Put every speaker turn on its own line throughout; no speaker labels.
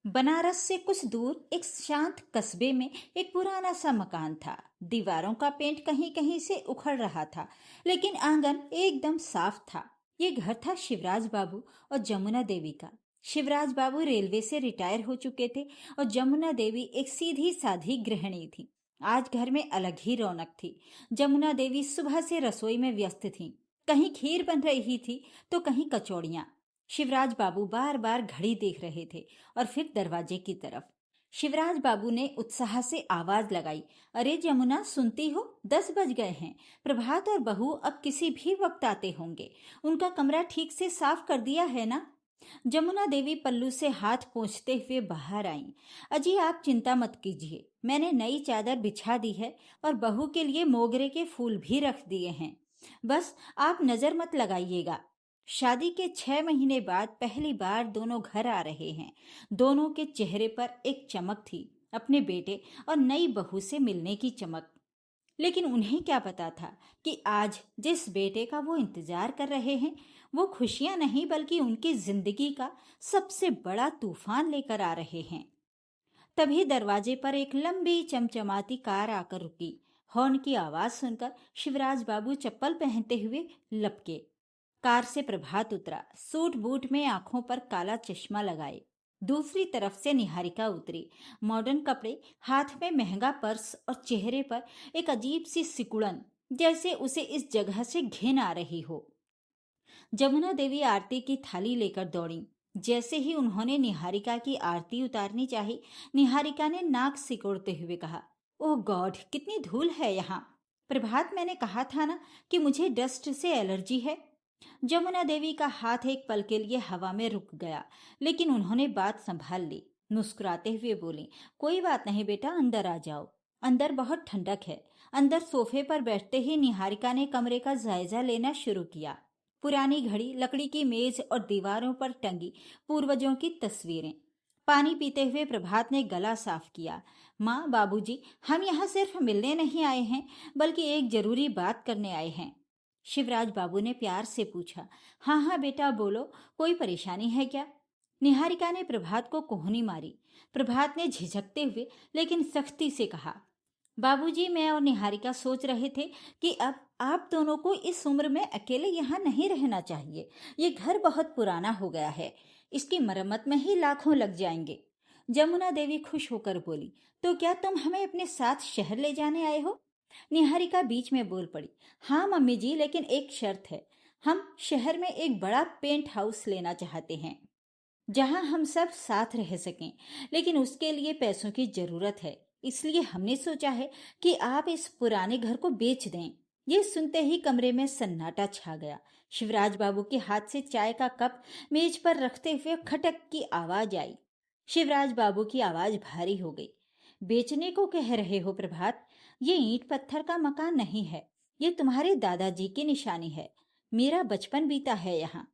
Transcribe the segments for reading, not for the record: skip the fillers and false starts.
बनारस से कुछ दूर एक शांत कस्बे में एक पुराना सा मकान था। दीवारों का पेंट कहीं कहीं से उखड़ रहा था, लेकिन आंगन एकदम साफ था। ये घर था शिवराज बाबू और जमुना देवी का। शिवराज बाबू रेलवे से रिटायर हो चुके थे और जमुना देवी एक सीधी साधी गृहिणी थी। आज घर में अलग ही रौनक थी। जमुना देवी सुबह से रसोई में व्यस्त थी। कहीं खीर बन रही थी तो कहीं कचौड़ियां। शिवराज बाबू बार बार घड़ी देख रहे थे और फिर दरवाजे की तरफ। शिवराज बाबू ने उत्साह से आवाज लगाई, अरे जमुना, सुनती हो? 10 बज गए हैं। प्रभात और बहू अब किसी भी वक्त आते होंगे। उनका कमरा ठीक से साफ कर दिया है ना? जमुना देवी पल्लू से हाथ पोंछते हुए बाहर आईं। अजी, आप चिंता मत कीजिए, मैंने नई चादर बिछा दी है और बहू के लिए मोगरे के फूल भी रख दिए हैं। बस आप नजर मत लगाइएगा। शादी के 6 महीने बाद पहली बार दोनों घर आ रहे हैं। दोनों के चेहरे पर एक चमक थी, अपने बेटे और नई बहू से मिलने की चमक। लेकिन उन्हें क्या पता था कि आज जिस बेटे का वो इंतजार कर रहे हैं, वो खुशियां नहीं बल्कि उनकी जिंदगी का सबसे बड़ा तूफान लेकर आ रहे हैं। तभी दरवाजे पर एक लंबी चमचमाती कार आकर रुकी। हॉर्न की आवाज सुनकर शिवराज बाबू चप्पल पहनते हुए लपके। कार से प्रभात उतरा, सूट बूट में, आंखों पर काला चश्मा लगाए। दूसरी तरफ से निहारिका उतरी, मॉडर्न कपड़े, हाथ में महंगा पर्स और चेहरे पर एक अजीब सी सिकुड़न, जैसे उसे इस जगह से घिन आ रही हो। जमुना देवी आरती की थाली लेकर दौड़ी। जैसे ही उन्होंने निहारिका की आरती उतारनी चाही, निहारिका ने नाक सिकोड़ते हुए कहा, ओह गॉड, कितनी धूल है यहाँ। प्रभात, मैंने कहा था ना कि मुझे डस्ट से एलर्जी है। जमुना देवी का हाथ एक पल के लिए हवा में रुक गया, लेकिन उन्होंने बात संभाल ली। मुस्कुराते हुए बोली, कोई बात नहीं बेटा, अंदर आ जाओ। अंदर बहुत ठंडक है। अंदर सोफे पर बैठते ही निहारिका ने कमरे का जायजा लेना शुरू किया। पुरानी घड़ी, लकड़ी की मेज और दीवारों पर टंगी पूर्वजों की तस्वीरें। पानी पीते हुए प्रभात ने गला साफ किया। माँ, बाबूजी, हम यहाँ सिर्फ मिलने नहीं आए हैं, बल्कि एक जरूरी बात करने आए हैं। शिवराज बाबू ने प्यार से पूछा। हाँ हाँ बेटा, बोलो, कोई परेशानी है क्या? निहारिका ने प्रभात को कोहनी मारी। प्रभात ने झिझकते हुए लेकिन सख्ती से कहा, बाबूजी, मैं और निहारिका सोच रहे थे कि अब आप दोनों को इस उम्र में अकेले यहाँ नहीं रहना चाहिए। ये घर बहुत पुराना हो गया है, इसकी मरम्मत में ही लाखों लग जाएंगे। जमुना देवी खुश होकर बोली, तो क्या तुम हमें अपने साथ शहर ले जाने आए हो? निहारिका बीच में बोल पड़ी, हाँ मम्मी जी, लेकिन एक शर्त है। हम शहर में एक बड़ा पेंट हाउस लेना चाहते हैं जहां हम सब साथ रह सकें, लेकिन उसके लिए पैसों की जरूरत है। इसलिए हमने सोचा है कि आप इस पुराने घर को बेच दें। ये सुनते ही कमरे में सन्नाटा छा गया। शिवराज बाबू के हाथ से चाय का कप मेज पर रखते हुए खटक की आवाज आई। शिवराज बाबू की आवाज भारी हो गई। बेचने को कह रहे हो प्रभात? ये ईंट पत्थर का मकान नहीं है, ये तुम्हारे दादाजी की निशानी है। मेरा बचपन बीता है यहाँ।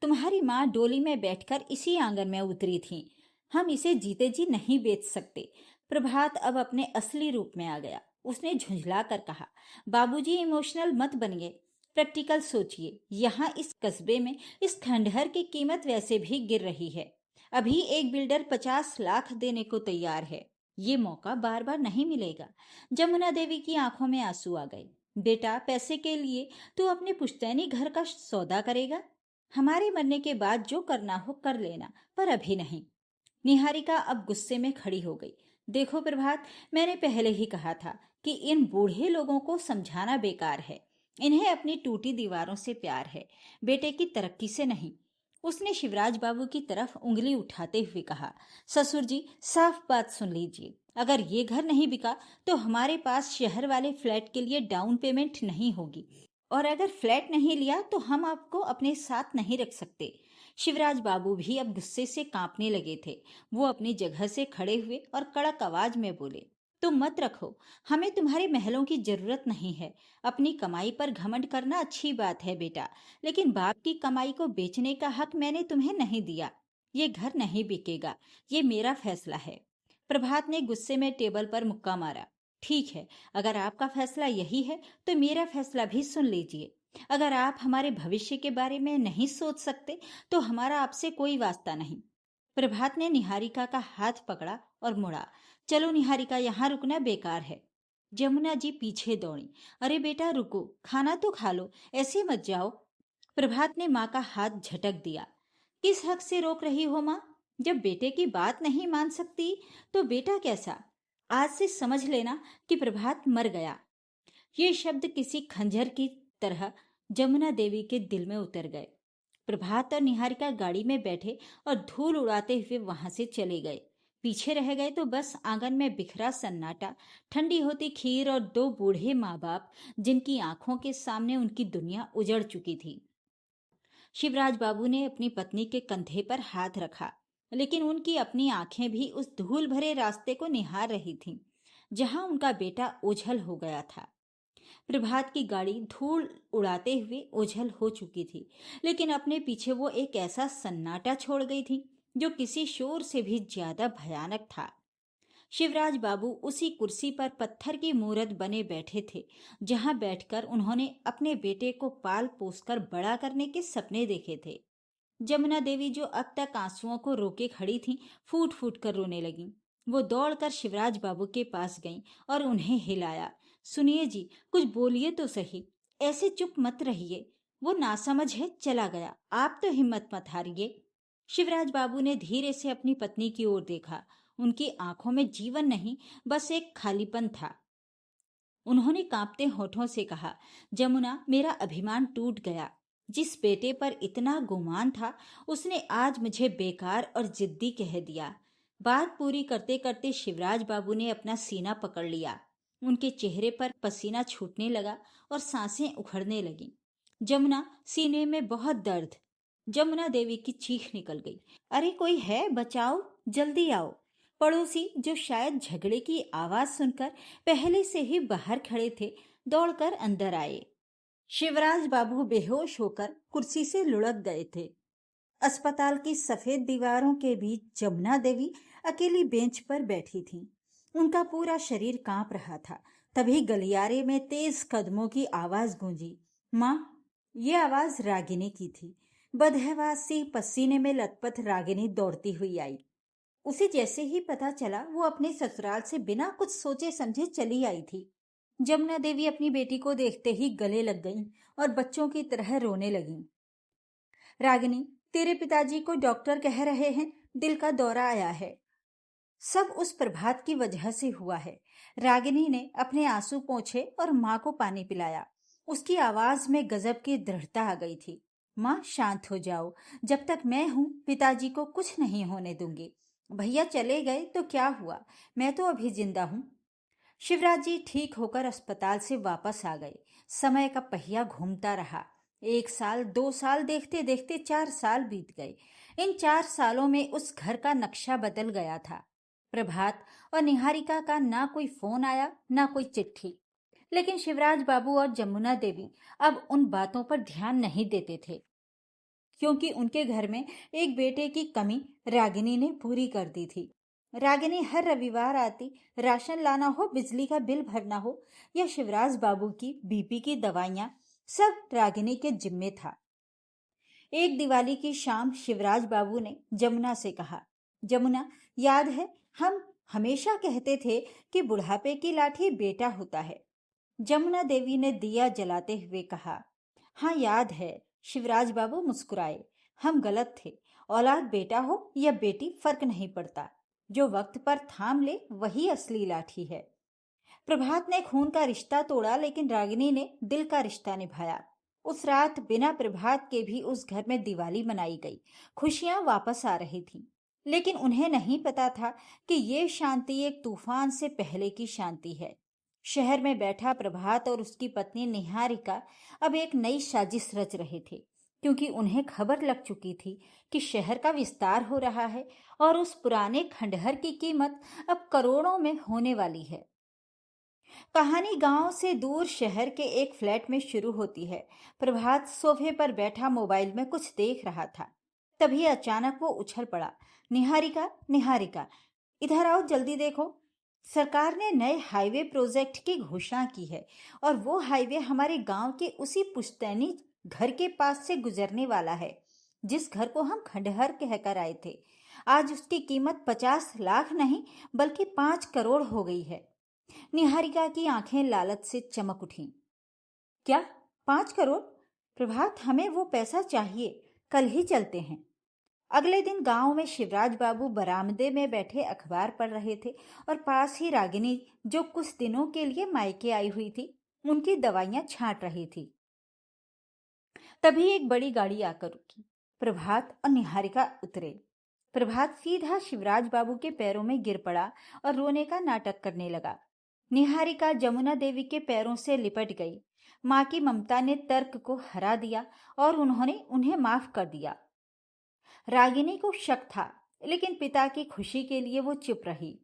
तुम्हारी माँ डोली में बैठकर इसी आंगन में उतरी थी। हम इसे जीते जी नहीं बेच सकते। प्रभात अब अपने असली रूप में आ गया। उसने झुंझला कर कहा, बाबूजी, इमोशनल मत बनिए, प्रैक्टिकल सोचिए। यहाँ इस कस्बे में इस खंडहर की कीमत वैसे भी गिर रही है। अभी एक बिल्डर 50 लाख देने को तैयार है। ये मौका बार बार नहीं मिलेगा। जमुना देवी की आंखों में आंसू आ गए। बेटा, पैसे के लिए तू अपने पुश्तैनी घर का सौदा करेगा? हमारे मरने के बाद जो करना हो कर लेना, पर अभी नहीं। निहारिका अब गुस्से में खड़ी हो गई। देखो प्रभात, मैंने पहले ही कहा था कि इन बूढ़े लोगों को समझाना बेकार है। इन्हें अपनी टूटी दीवारों से प्यार है, बेटे की तरक्की से नहीं। उसने शिवराज बाबू की तरफ उंगली उठाते हुए कहा, ससुर जी, साफ बात सुन लीजिए। अगर ये घर नहीं बिका तो हमारे पास शहर वाले फ्लैट के लिए डाउन पेमेंट नहीं होगी, और अगर फ्लैट नहीं लिया तो हम आपको अपने साथ नहीं रख सकते। शिवराज बाबू भी अब गुस्से से कांपने लगे थे। वो अपनी जगह से खड़े हुए और कड़क आवाज में बोले, तुम मत रखो, हमें तुम्हारे महलों की जरूरत नहीं है। अपनी कमाई पर घमंड करना अच्छी बात है बेटा, लेकिन बाप की कमाई को बेचने का हक मैंने तुम्हें नहीं दिया। ये घर नहीं बिकेगा, ये मेरा फैसला है। प्रभात ने गुस्से में टेबल पर मुक्का मारा। ठीक है, अगर आपका फैसला यही है तो मेरा फैसला भी सुन लीजिए। अगर आप हमारे भविष्य के बारे में नहीं सोच सकते तो हमारा आपसे कोई वास्ता नहीं। प्रभात ने निहारिका का हाथ पकड़ा और मुड़ा। चलो निहारिका, यहाँ रुकना बेकार है। जमुना जी पीछे दौड़ी। अरे बेटा रुको, खाना तो खा लो, ऐसे मत जाओ। प्रभात ने माँ का हाथ झटक दिया। किस हक से रोक रही हो माँ? जब बेटे की बात नहीं मान सकती तो बेटा कैसा? आज से समझ लेना कि प्रभात मर गया। ये शब्द किसी खंजर की तरह जमुना देवी के दिल में उतर गए। प्रभात और निहारिका गाड़ी में बैठे और धूल उड़ाते हुए वहां से चले गए। पीछे रह गए तो बस आंगन में बिखरा सन्नाटा, ठंडी होती खीर और दो बूढ़े माँ बाप जिनकी आंखों के सामने उनकी दुनिया उजड़ चुकी थी। शिवराज बाबू ने अपनी पत्नी के कंधे पर हाथ रखा, लेकिन उनकी अपनी आंखें भी उस धूल भरे रास्ते को निहार रही थीं, जहां उनका बेटा ओझल हो गया था। प्रभात की गाड़ी धूल उड़ाते हुए ओझल हो चुकी थी, लेकिन अपने पीछे वो एक ऐसा सन्नाटा छोड़ गई थी जो किसी शोर से भी ज्यादा भयानक था। शिवराज बाबू उसी कुर्सी पर पत्थर की मूरत बने बैठे थे, जहां बैठकर उन्होंने अपने बेटे को पाल पोसकर बड़ा करने के सपने देखे थे। जमुना देवी, जो अब तक आंसुओं को रोके खड़ी थीं, फूट फूट कर रोने लगीं। वो दौड़कर शिवराज बाबू के पास गईं और उन्हें हिलाया। सुनिए जी, कुछ बोलिए तो सही, ऐसे चुप मत रहिए। वो नासमझ है, चला गया, आप तो हिम्मत मत हारिए। शिवराज बाबू ने धीरे से अपनी पत्नी की ओर देखा। उनकी आंखों में जीवन नहीं, बस एक खालीपन था। उन्होंने कांपते होठों से कहा, जमुना, मेरा अभिमान टूट गया। जिस बेटे पर इतना गुमान था, उसने आज मुझे बेकार और जिद्दी कह दिया। बात पूरी करते करते शिवराज बाबू ने अपना सीना पकड़ लिया। उनके चेहरे पर पसीना छूटने लगा और सांसें उखड़ने लगीं। जमुना, सीने में बहुत दर्द। जमुना देवी की चीख निकल गई। अरे कोई है, बचाओ, जल्दी आओ। पड़ोसी, जो शायद झगड़े की आवाज सुनकर पहले से ही बाहर खड़े थे, दौड़कर अंदर आए। शिवराज बाबू बेहोश होकर कुर्सी से लुढ़क गए थे। अस्पताल की सफेद दीवारों के बीच जमुना देवी अकेली बेंच पर बैठी थीं। उनका पूरा शरीर कांप रहा था। तभी गलियारे में तेज कदमों की आवाज गूंजी। माँ, ये आवाज रागिनी की थी। बदहवास सी पसीने में लथपथ रागिनी दौड़ती हुई आई। उसे जैसे ही पता चला, वो अपने ससुराल से बिना कुछ सोचे समझे चली आई थी। जमुना देवी अपनी बेटी को देखते ही गले लग गईं और बच्चों की तरह रोने लगीं। रागिनी, तेरे पिताजी को डॉक्टर कह रहे हैं दिल का दौरा आया है। सब उस प्रभात की वजह से हुआ है। रागिनी ने अपने आंसू पोंछे और माँ को पानी पिलाया। उसकी आवाज में गजब की दृढ़ता आ गई थी। माँ, शांत हो जाओ। जब तक मैं हूँ, पिताजी को कुछ नहीं होने दूंगी। भैया चले गए तो क्या हुआ, मैं तो अभी जिंदा हूँ। शिवराज जी ठीक होकर अस्पताल से वापस आ गए। समय का पहिया घूमता रहा। 1 साल, 2 साल, देखते देखते 4 साल बीत गए। इन 4 सालों में उस घर का नक्शा बदल गया था। प्रभात और निहारिका का ना कोई फोन आया, ना कोई चिट्ठी। लेकिन शिवराज बाबू और जमुना देवी अब उन बातों पर ध्यान नहीं देते थे, क्योंकि उनके घर में एक बेटे की कमी रागिनी ने पूरी कर दी थी। रागिनी हर रविवार आती, राशन लाना हो, बिजली का बिल भरना हो या शिवराज बाबू की बीपी की दवाइयां, सब रागिनी के जिम्मे था। एक दिवाली की शाम शिवराज बाबू ने जमुना से कहा, जमुना, याद है हम हमेशा कहते थे कि बुढ़ापे की लाठी बेटा होता है। जमुना देवी ने दिया जलाते हुए कहा, हाँ याद है। शिवराज बाबू मुस्कुराए। हम गलत थे। औलाद बेटा हो या बेटी, फर्क नहीं पड़ता। जो वक्त पर थाम ले वही असली लाठी है। प्रभात ने खून का रिश्ता तोड़ा, लेकिन रागिनी ने दिल का रिश्ता निभाया। उस रात बिना प्रभात के भी उस घर में दिवाली मनाई गई। खुशियां वापस आ रही थीं, लेकिन उन्हें नहीं पता था कि ये शांति एक तूफान से पहले की शांति है। शहर में बैठा प्रभात और उसकी पत्नी निहारिका अब एक नई साजिश रच रहे थे, क्योंकि उन्हें खबर लग चुकी थी कि शहर का विस्तार हो रहा है और उस पुराने खंडहर की कीमत अब करोड़ों में होने वाली है। कहानी गांव से दूर शहर के एक फ्लैट में शुरू होती है। प्रभात सोफे पर बैठा मोबाइल में कुछ देख रहा था। तभी अचानक वो उछल पड़ा। निहारिका, निहारिका, इधर आओ, जल्दी देखो। सरकार ने नए हाईवे प्रोजेक्ट की घोषणा की है और वो हाईवे हमारे गांव के उसी पुश्तैनी घर के पास से गुजरने वाला है, जिस घर को हम खंडहर कहकर आए थे। आज उसकी कीमत 50 लाख नहीं बल्कि 5 करोड़ हो गई है। निहारिका की आंखें लालच से चमक उठी। क्या? 5 करोड़? प्रभात, हमें वो पैसा चाहिए, कल ही चलते हैं। अगले दिन गांव में शिवराज बाबू बरामदे में बैठे अखबार पढ़ रहे थे और पास ही रागिनी, जो कुछ दिनों के लिए मायके आई हुई थी, उनकी दवाइयां छांट रही थी। तभी एक बड़ी गाड़ी आकर रुकी। प्रभात और निहारिका उतरे। प्रभात सीधा शिवराज बाबू के पैरों में गिर पड़ा और रोने का नाटक करने लगा। निहारिका जमुना देवी के पैरों से लिपट गई। माँ की ममता ने तर्क को हरा दिया और उन्होंने उन्हें माफ कर दिया। रागिनी को शक था, लेकिन पिता की खुशी के लिए वो चुप रही।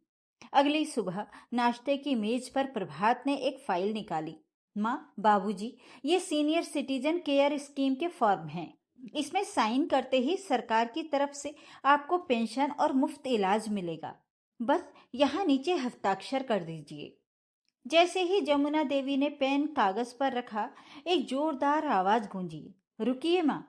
अगली सुबह नाश्ते की मेज पर प्रभात ने एक फाइल निकाली। माँ, बाबूजी, ये सीनियर सिटीजन केयर स्कीम के फॉर्म हैं। इसमें साइन करते ही सरकार की तरफ से आपको पेंशन और मुफ्त इलाज मिलेगा। बस यहाँ नीचे हस्ताक्षर कर दीजिए। जैसे ही जमुना देवी ने पेन कागज पर रखा, एक जोरदार आवाज गूंजी, रुकिए माँ।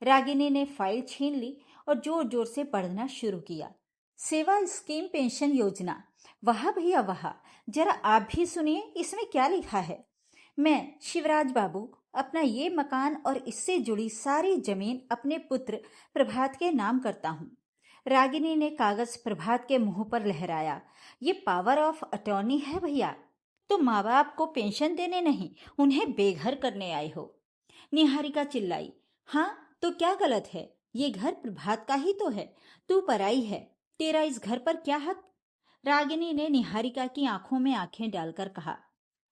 रागिनी ने फाइल छीन ली और जोर जोर से पढ़ना शुरू किया। सेवा स्कीम पेंशन योजना। वाह भैया वाह, जरा आप भी सुनिए, इसमें क्या लिखा है। मैं शिवराज बाबू अपना ये मकान और इससे जुड़ी सारी जमीन अपने पुत्र प्रभात के नाम करता हूँ। रागिनी ने कागज प्रभात के मुंह पर लहराया। ये पावर ऑफ अटॉर्नी है भैया। तो माँ बाप को पेंशन देने नहीं, उन्हें बेघर करने आए हो। निहारिका चिल्लाई। हाँ, तो क्या गलत है? ये घर प्रभात का ही तो है। तू पराई है, तेरा इस घर पर क्या हक? रागिनी ने निहारिका की आंखों में आंखें डालकर कहा।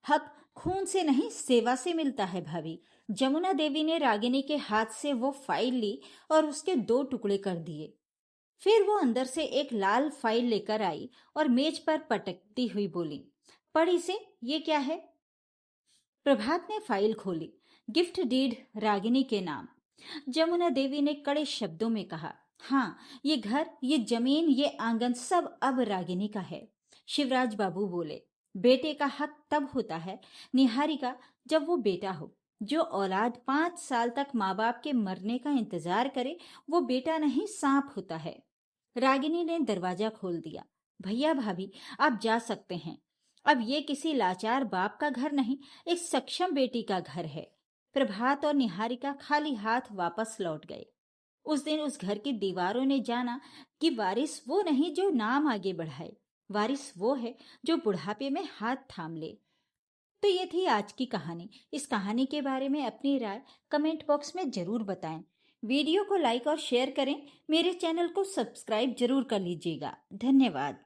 हक खून से नहीं, सेवा से मिलता है भाभी। जमुना देवी ने रागिनी के हाथ से वो फाइल ली और उसके 2 टुकड़े कर दिए। फिर वो अंदर से एक लाल फाइल लेकर आई और मेज पर पटकती हुई बोली, पढ़ इसे, ये क्या है? प्रभात ने फाइल खोली। गिफ्ट डीड रागिनी के नाम। जमुना देवी ने कड़े शब्दों में कहा, हाँ, ये घर, ये जमीन, ये आंगन सब अब रागिनी का है। शिवराज बाबू बोले, बेटे का हक तब होता है निहारिका, जब वो बेटा हो। जो औलाद 5 साल तक माँ बाप के मरने का इंतजार करे, वो बेटा नहीं, सांप होता है। रागिनी ने दरवाजा खोल दिया। भैया भाभी, आप जा सकते हैं। अब ये किसी लाचार बाप का घर नहीं, एक सक्षम बेटी का घर है। प्रभात और निहारिका खाली हाथ वापस लौट गए। उस दिन उस घर की दीवारों ने जाना कि वारिस वो नहीं जो नाम आगे बढ़ाए, वारिस वो है जो बुढ़ापे में हाथ थाम ले। तो ये थी आज की कहानी। इस कहानी के बारे में अपनी राय कमेंट बॉक्स में जरूर बताएं। वीडियो को लाइक और शेयर करें। मेरे चैनल को सब्सक्राइब जरूर कर लीजिएगा। धन्यवाद।